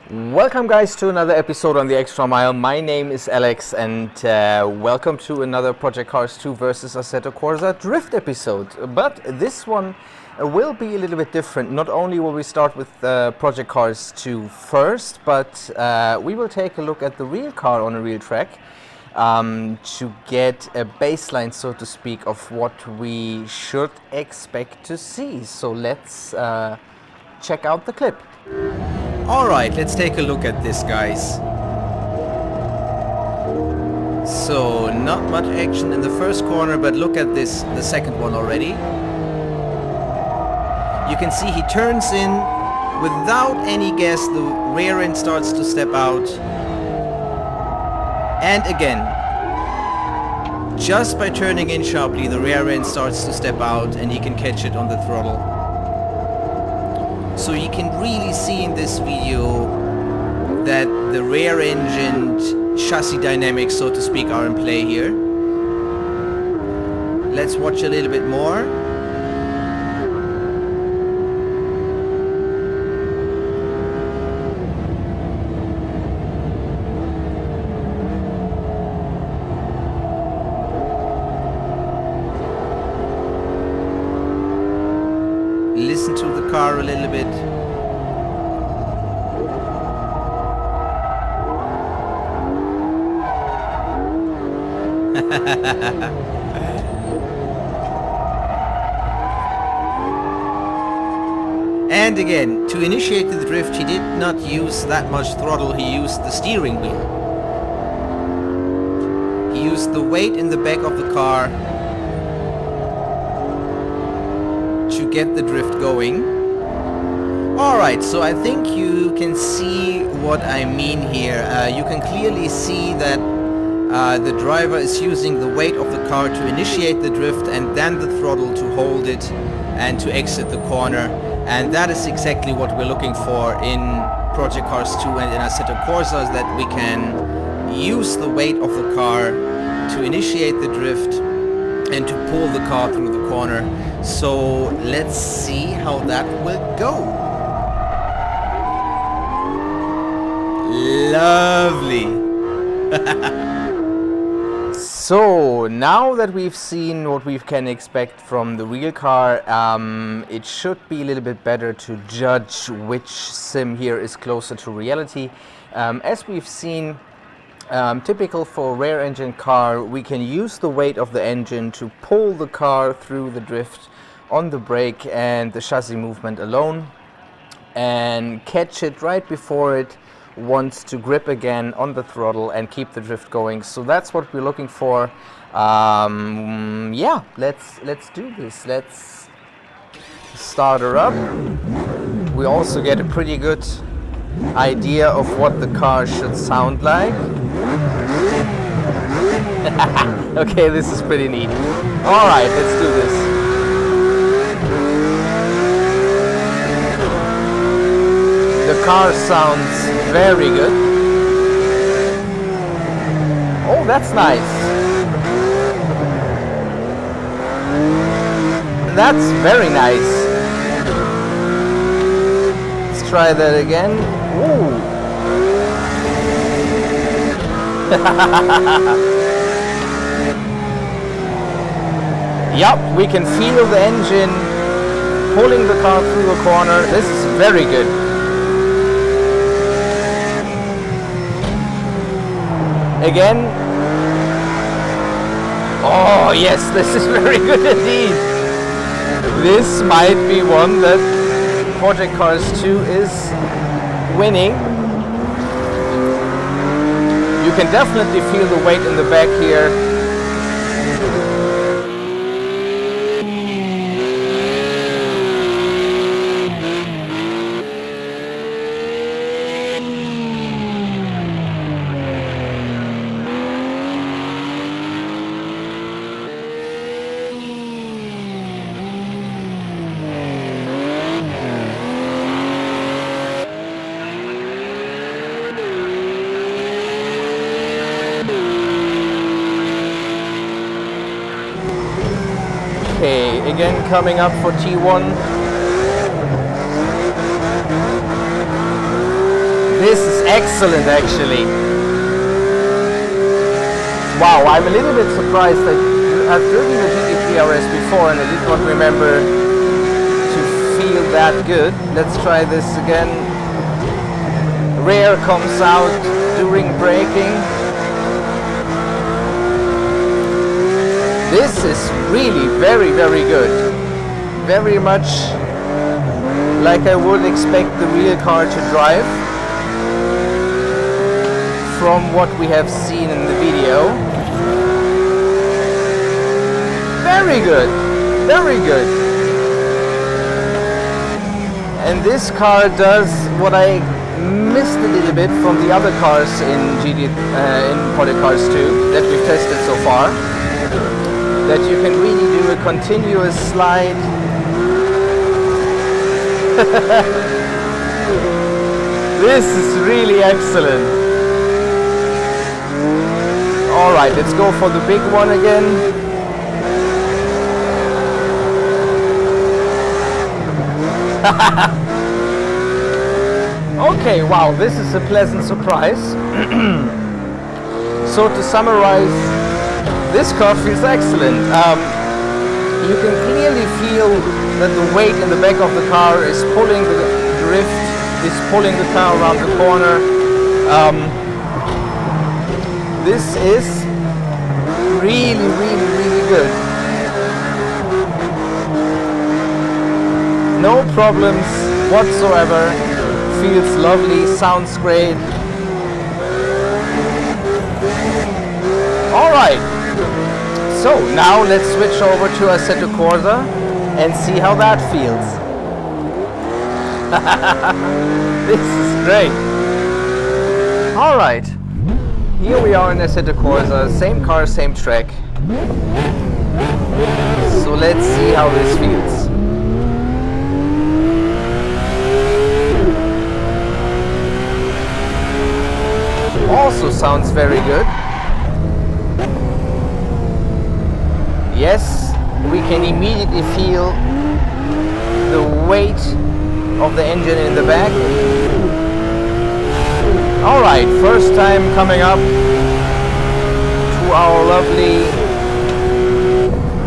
Welcome guys to another episode on the Extra Mile. My name is Alex and welcome to another Project Cars 2 versus Assetto Corsa drift episode. But this one will be a little bit different. Not only will we start with Project Cars 2 first, but we will take a look at the real car on a real track to get a baseline, so to speak, of what we should expect to see. So let's check out the clip. Alright, let's take a look at this, guys. So, not much action in the first corner, but look at this, the second one already. You can see he turns in without any gas, the rear end starts to step out. And again, just by turning in sharply, the rear end starts to step out and he can catch it on the throttle. So you can really see in this video that the rear engine chassis dynamics, so to speak, are in play here. Let's watch a little bit more. Listen to the car a little bit. And again, to initiate the drift, he did not use that much throttle, he used the steering wheel. He used the weight in the back of the car to get the drift going. Alright, so I think you can see what I mean here. You can clearly see that the driver is using the weight of the car to initiate the drift and then the throttle to hold it and to exit the corner. And that is exactly what we're looking for in Project Cars 2 and in Assetto Corsa, is that we can use the weight of the car to initiate the drift and to pull the car through the corner. So let's see how that will go. Lovely. So now that we've seen what we can expect from the real car, it should be a little bit better to judge which sim here is closer to reality. As we've seen, typical for a rear engine car, we can use the weight of the engine to pull the car through the drift on the brake and the chassis movement alone, and catch it right before it wants to grip again on the throttle and keep the drift going. So that's what we're looking for. Yeah, let's do this. Let's start her up. We also get a pretty good idea of what the car should sound like. Okay, this is pretty neat. Alright, let's do this. The car sounds very good. Oh, that's nice. That's very nice. Let's try that again. Ooh. Yep, we can feel the engine pulling the car through the corner. This is very good. Again. Oh yes, this is very good indeed. This might be one that Project Cars 2 is winning. You can definitely feel the weight in the back here. Okay, again coming up for T1. This is excellent, actually. Wow, I'm a little bit surprised that I've driven the GT3 RS before and I did not remember to feel that good. Let's try this again. Rear comes out during braking. This is really very, very good. Very much like I would expect the real car to drive from what we have seen in the video. Very good, very good. And this car does what I missed a little bit from the other cars in Porsche Cars 2 that we've tested so far. That you can really do a continuous slide. This is really excellent. Alright, let's go for the big one again. Okay, wow, this is a pleasant surprise. So to summarize, this car feels excellent. You can clearly feel that the weight in the back of the car is pulling the drift, is pulling the car around the corner. This is really, really, really good. No problems whatsoever. Feels lovely, sounds great. Alright, so now let's switch over to Assetto Corsa and see how that feels. This is great. Alright, here we are in Assetto Corsa, same car, same track. So let's see how this feels. Also sounds very good. Yes, we can immediately feel the weight of the engine in the back. Alright, first time coming up to our lovely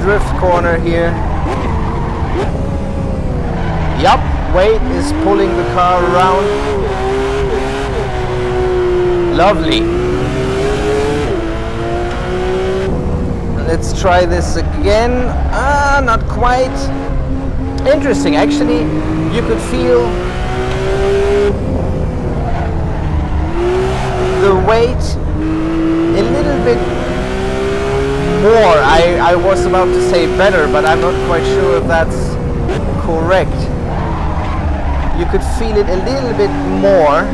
drift corner here. Yup, weight is pulling the car around. Lovely. Let's try this again. Not quite. Interesting. Actually, you could feel the weight a little bit more. I was about to say better, but I'm not quite sure if that's correct. You could feel it a little bit more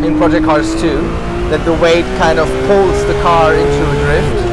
in Porsche Cars 2, that the weight kind of pulls the car into a drift.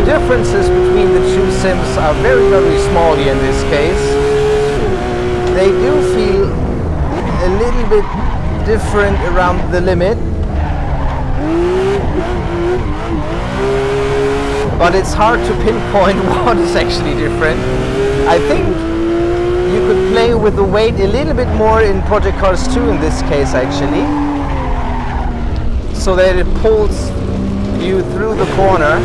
Differences between the two sims are very, very small here in this case. They do feel a little bit different around the limit, but it's hard to pinpoint what is actually different. I think you could play with the weight a little bit more in Porsche Cars 2 in this case actually, so that it pulls you through the corner.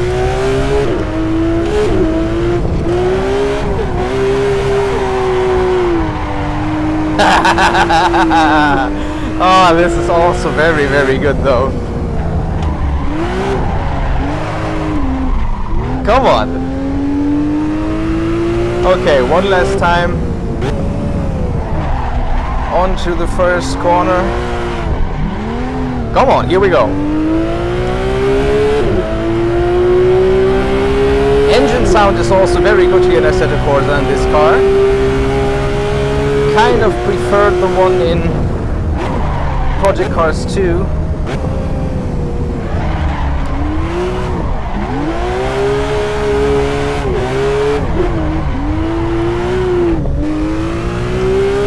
Oh, this is also very, very good though. Come on. Okay, one last time. On to the first corner. Come on, here we go. sound is also very good here in Assetto Corsa in this car. Kind of preferred the one in Project Cars 2.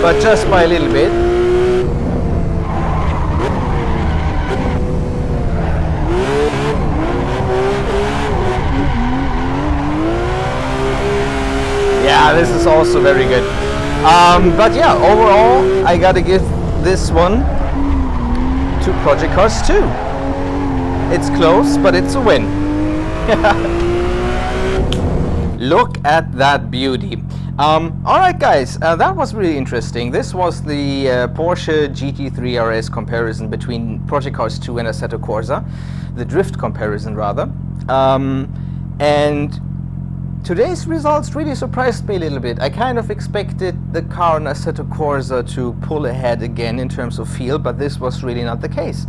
But just by a little bit. Yeah, this is also very good. But yeah, overall, I gotta give this one to Project Cars 2. It's close, but it's a win. Look at that beauty. Alright guys, that was really interesting. This was the Porsche GT3 RS comparison between Project Cars 2 and Assetto Corsa. The drift comparison rather. And today's results really surprised me a little bit. I kind of expected the car on Assetto Corsa to pull ahead again in terms of feel, but this was really not the case.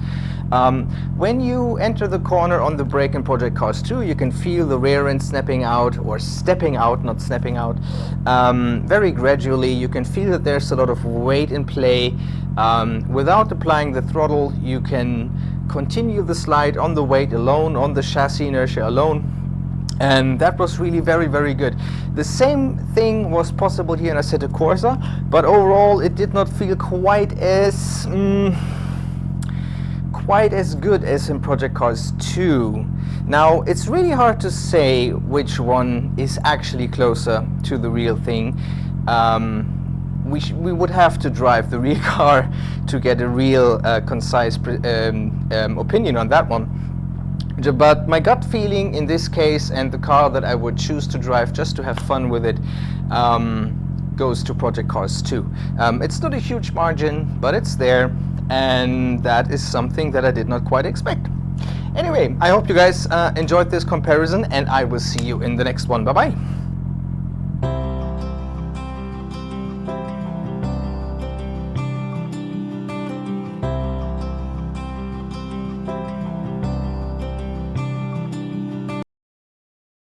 When you enter the corner on the brake in Project Cars 2, you can feel the rear end snapping out, or stepping out, not snapping out, very gradually. You can feel that there's a lot of weight in play. Without applying the throttle, you can continue the slide on the weight alone, on the chassis inertia alone. And that was really very, very good. The same thing was possible here in Assetto Corsa, but overall it did not feel quite as good as in Project Cars 2. Now, it's really hard to say which one is actually closer to the real thing. We would have to drive the real car to get a real concise opinion on that one. But my gut feeling in this case, and the car that I would choose to drive just to have fun with it, goes to Project Cars 2. It's not a huge margin, but it's there, and that is something that I did not quite expect. Anyway, I hope you guys enjoyed this comparison, and I will see you in the next one. Bye bye.